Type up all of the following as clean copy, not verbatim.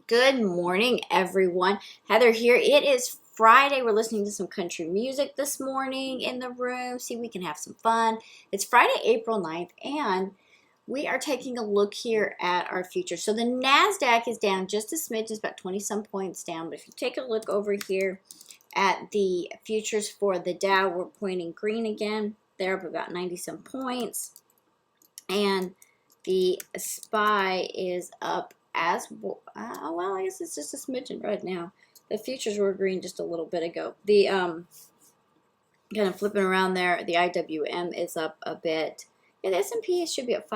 Good morning, everyone. Heather here. It is Friday. We're listening to some country music this morning in the room. See, we can have some fun. It's Friday, April 9th, and we are taking a look here at our futures. So the NASDAQ is down just a smidge, it's about 20 some points down. But if you take a look over here at the futures for the Dow, we're pointing green again. They're up about 90 some points. And the SPY is up as well. Well, I guess it's just a smidgen right now. The futures were green just a little bit ago. The kind of flipping around there, the IWM is up a bit. Yeah, the S&P should be at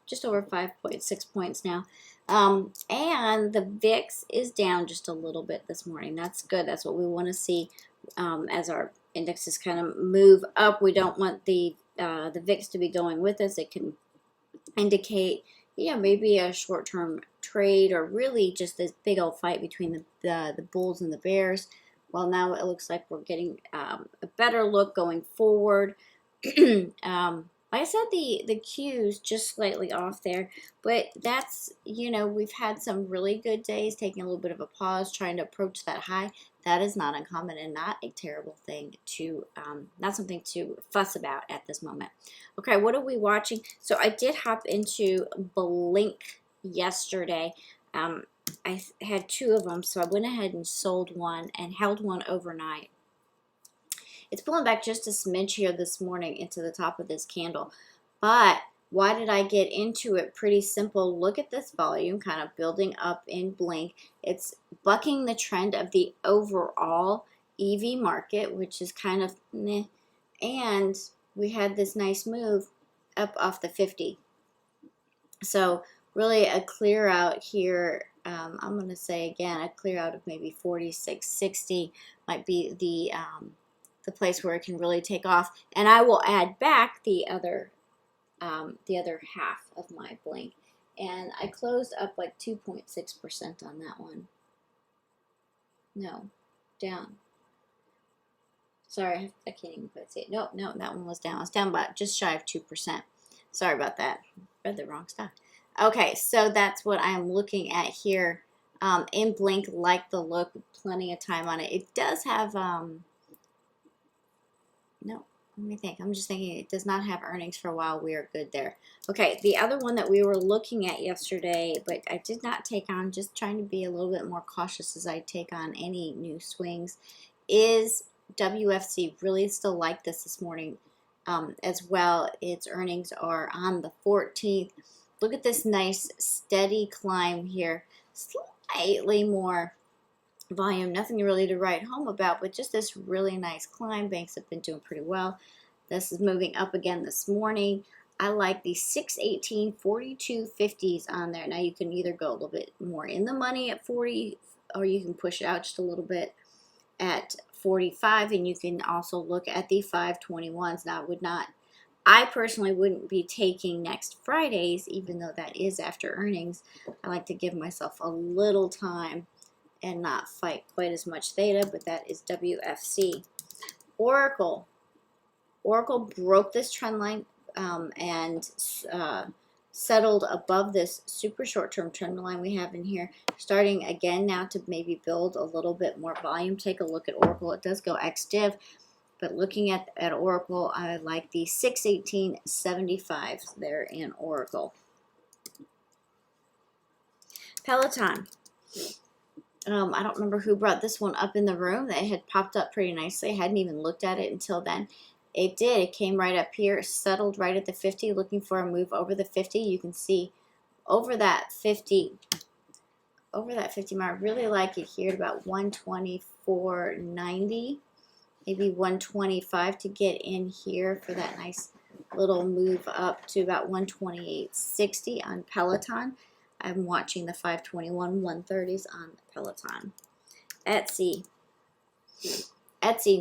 just over 5.6 points now. And the VIX is down just a little bit this morning. That's good. That's what we want to see as our indexes kind of move up. We don't want the VIX to be going with us. It can indicate, maybe a short-term trade or really just this big old fight between the bulls and the bears. Well, now it looks like we're getting a better look going forward. Like I said, the Q's just slightly off there, but that's, we've had some really good days, taking a little bit of a pause, trying to approach that high. That is not uncommon and not a terrible thing to, not something to fuss about at this moment. Okay, what are we watching? So I did hop into Blink yesterday. I had two of them, so I went ahead and sold one and held one overnight. It's pulling back just a smidge here this morning into the top of this candle. But why did I get into it? Pretty simple. Look at this volume kind of building up in Blink. It's bucking the trend of the overall EV market, which is kind of meh. And we had this nice move up off the 50. So really a clear out here. I'm going to say again, a clear out of maybe 46.60 might be the place where it can really take off. And I will add back the other half of my Blink. And I closed up like 2.6% on that one. No, down. Sorry, I can't even quite see it. No, that one was down. It's down about just shy of 2%. Sorry about that. Read the wrong stuff. Okay, so that's what I'm looking at here. In Blink, like the look, plenty of time on it. It does have, no, let me think. I'm just thinking it does not have earnings for a while. We are good there. Okay, the other one that we were looking at yesterday, but I did not take on, just trying to be a little bit more cautious as I take on any new swings, is WFC. Really still like this morning as well. Its earnings are on the 14th. Look at this nice steady climb here. Slightly more volume, nothing really to write home about, but just this really nice climb. Banks have been doing pretty well. This is moving up again this morning. I like the 618 42.50s on there. Now you can either go a little bit more in the money at 40, or you can push it out just a little bit at 45, and you can also look at the 521s. Now I personally wouldn't be taking next Fridays, even though that is after earnings. I like to give myself a little time and not fight quite as much theta, but that is WFC. Oracle broke this trend line and settled above this super short-term trend line we have in here, starting again now to maybe build a little bit more volume. Take a look at Oracle. It does go ex-div, but looking at Oracle, I like the 618.75 there in Oracle. Peloton. I don't remember who brought this one up in the room. That had popped up pretty nicely. I hadn't even looked at it until then. It did. It came right up here, settled right at the 50, looking for a move over the 50. You can see over that 50 mark. Really like it here at about 124.90, maybe 125 to get in here for that nice little move up to about 128.60 on Peloton. I'm watching the 521 130s on Peloton. Etsy,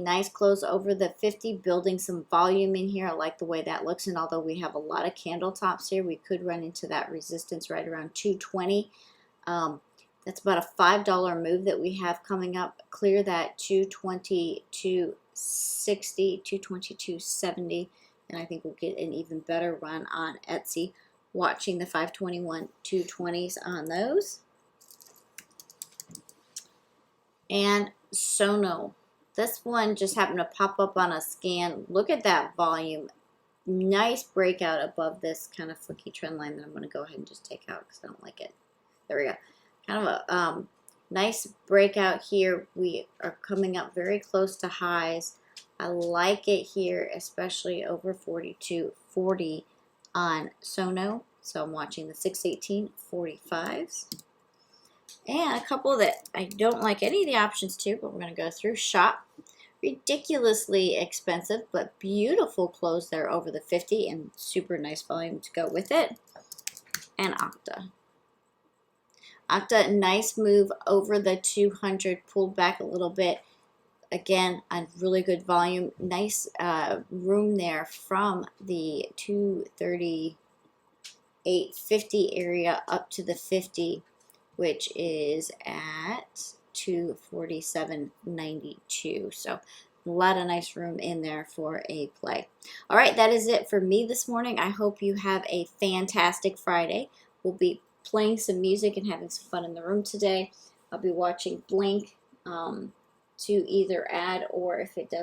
nice close over the 50, building some volume in here. I like the way that looks, and although we have a lot of candle tops here, we could run into that resistance right around 220. That's about a $5 move that we have coming up. Clear that 222.60, 222.70, and I think we'll get an even better run on Etsy. Watching the 521 220s on those. And Sono. This one just happened to pop up on a scan. Look at that volume. Nice breakout above this kind of flicky trend line that I'm going to go ahead and just take out because I don't like it. There we go. Kind of a nice breakout here. We are coming up very close to highs. I like it here, especially over 42.40 on Sono. So I'm watching the 618.45s. And a couple that I don't like any of the options to, but we're going to go through. Shop. Ridiculously expensive, but beautiful close there over the 50 and super nice volume to go with it. And Okta. Okta, nice move over the 200, pulled back a little bit. Again, a really good volume. Nice room there from the 238.50 area up to the 50, which is at 247.92. So a lot of nice room in there for a play. All right, that is it for me this morning. I hope you have a fantastic Friday. We'll be playing some music and having some fun in the room today. I'll be watching Blink to either add, or if it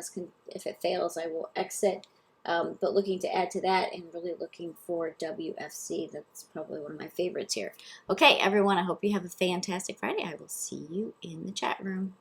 fails, I will exit. But looking to add to that and really looking for WFC. That's probably one of my favorites here. Okay, everyone, I hope you have a fantastic Friday. I will see you in the chat room.